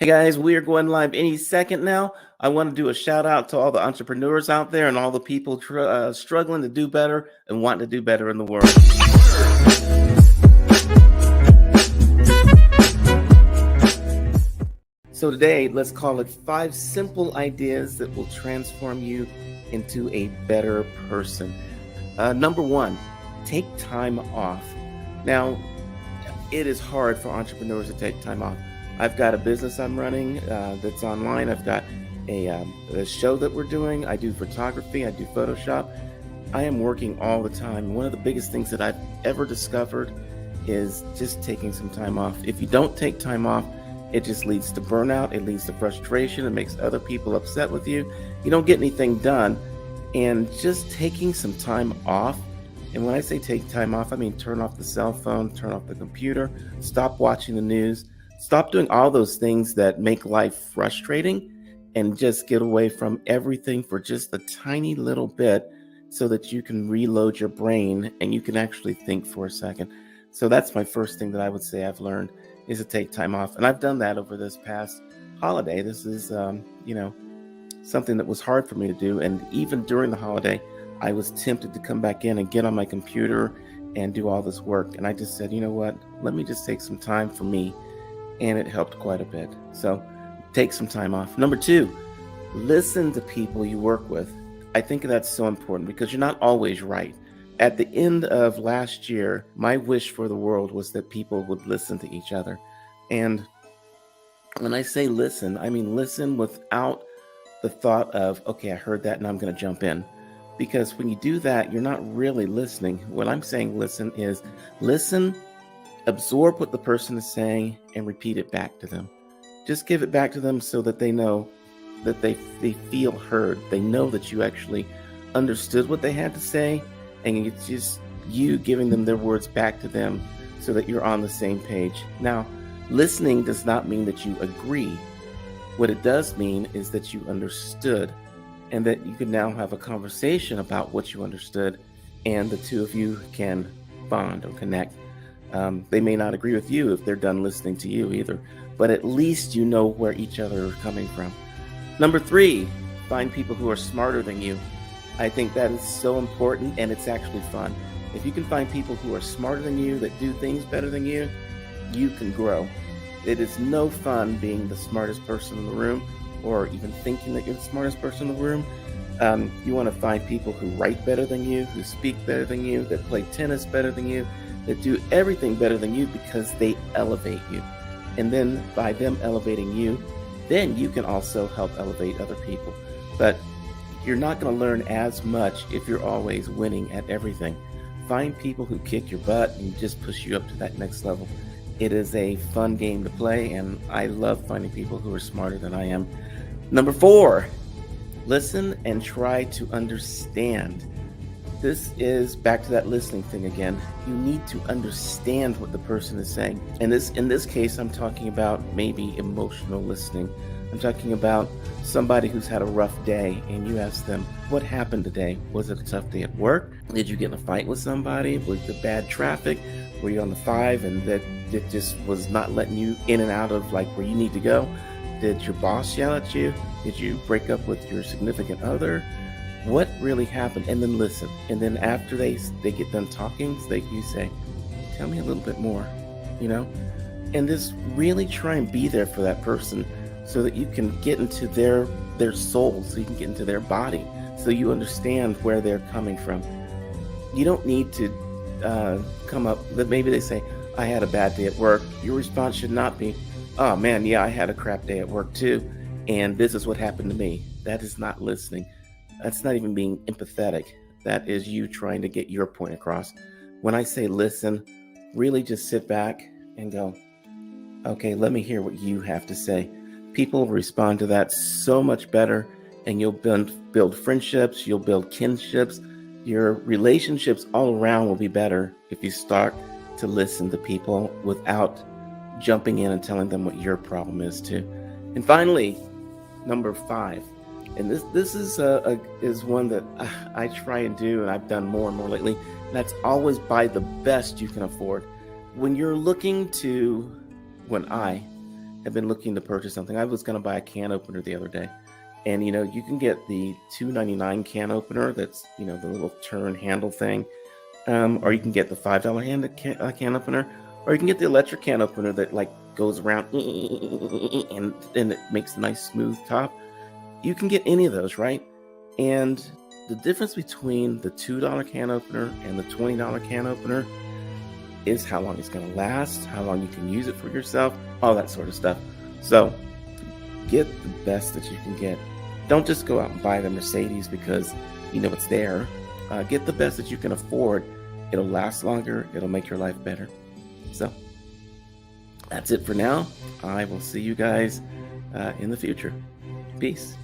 Hey guys, we are going live any second now. I want to do a shout out to all the entrepreneurs out there and all the people struggling to do better and want to do better in the world. So today, let's call it 5 simple ideas that will transform you into a better person. Number 1, take time off. Now, it is hard for entrepreneurs to take time off. I've got a business I'm running that's online. I've got a show that we're doing. I do photography. I do Photoshop. I am working all the time. One of the biggest things that I've ever discovered is just taking some time off. If you don't take time off, it just leads to burnout. It leads to frustration. It makes other people upset with you. You don't get anything done. And just taking some time off, and when I say take time off, I mean turn off the cell phone, turn off the computer, stop watching the news, stop doing all those things that make life frustrating, and just get away from everything for just a tiny little bit so that you can reload your brain and you can actually think for a second. So that's my first thing that I would say I've learned is to take time off. And I've done that over this past holiday. This is, something that was hard for me to do. And even during the holiday, I was tempted to come back in and get on my computer and do all this work. And I just said, you know what, let me just take some time for me. And it helped quite a bit. So take some time off. Number 2, listen to people you work with. I think that's so important because you're not always right. At the end of last year, my wish for the world was that people would listen to each other. And when I say listen, I mean listen without the thought of, okay, I heard that and I'm going to jump in. Because when you do that, you're not really listening. What I'm saying listen is listen, absorb what the person is saying, and repeat it back to them. Just give it back to them so that they know that they feel heard. They know that you actually understood what they had to say, and it's just you giving them their words back to them so that you're on the same page. Now, listening does not mean that you agree. What it does mean is that you understood and that you can now have a conversation about what you understood, and the two of you can bond or connect. They may not agree with you if they're done listening to you either, but at least you know where each other are coming from. Number 3, find people who are smarter than you. I think that is so important, and it's actually fun. If you can find people who are smarter than you, that do things better than you, you can grow. It is no fun being the smartest person in the room or even thinking that you're the smartest person in the room. You want to find people who write better than you, who speak better than you, that play tennis better than you, that do everything better than you because they elevate you. And then by them elevating you, then you can also help elevate other people. But you're not going to learn as much if you're always winning at everything. Find people who kick your butt and just push you up to that next level. It is a fun game to play, and I love finding people who are smarter than I am. Number 4, listen and try to understand. This is back to that listening thing again. You need to understand what the person is saying. And in this case, I'm talking about maybe emotional listening. I'm talking about somebody who's had a rough day and you ask them, what happened today? Was it a tough day at work? Did you get in a fight with somebody? Was it bad traffic? Were you on the 5 and that it just was not letting you in and out of like where you need to go? Did your boss yell at you? Did you break up with your significant other? What really happened? And then listen. And then after they get done talking, you say, tell me a little bit more, and just really try and be there for that person so that you can get into their soul, so you can get into their body, so you understand where they're coming from. You don't need to come up that maybe they say, I had a bad day at work. Your response should not be, oh man, yeah, I had a crap day at work too, and this is what happened to me. That is not listening. That's not even being empathetic. That is you trying to get your point across. When I say listen, really just sit back and go, okay, let me hear what you have to say. People respond to that so much better, and you'll build friendships, you'll build kinships. Your relationships all around will be better if you start to listen to people without jumping in and telling them what your problem is too. And finally, number 5, and this is one that I try and do, and I've done more and more lately. And that's always buy the best you can afford. When I have been looking to purchase something, I was going to buy a can opener the other day. And you can get the $2.99 can opener that's, the little turn handle thing. Or you can get the $5 can opener, or you can get the electric can opener that like goes around and it makes a nice smooth top. You can get any of those, right? And the difference between the $2 can opener and the $20 can opener is how long it's going to last, how long you can use it for yourself, all that sort of stuff. So get the best that you can get. Don't just go out and buy the Mercedes because it's there. Get the best that you can afford. It'll last longer. It'll make your life better. So that's it for now. I will see you guys in the future. Peace.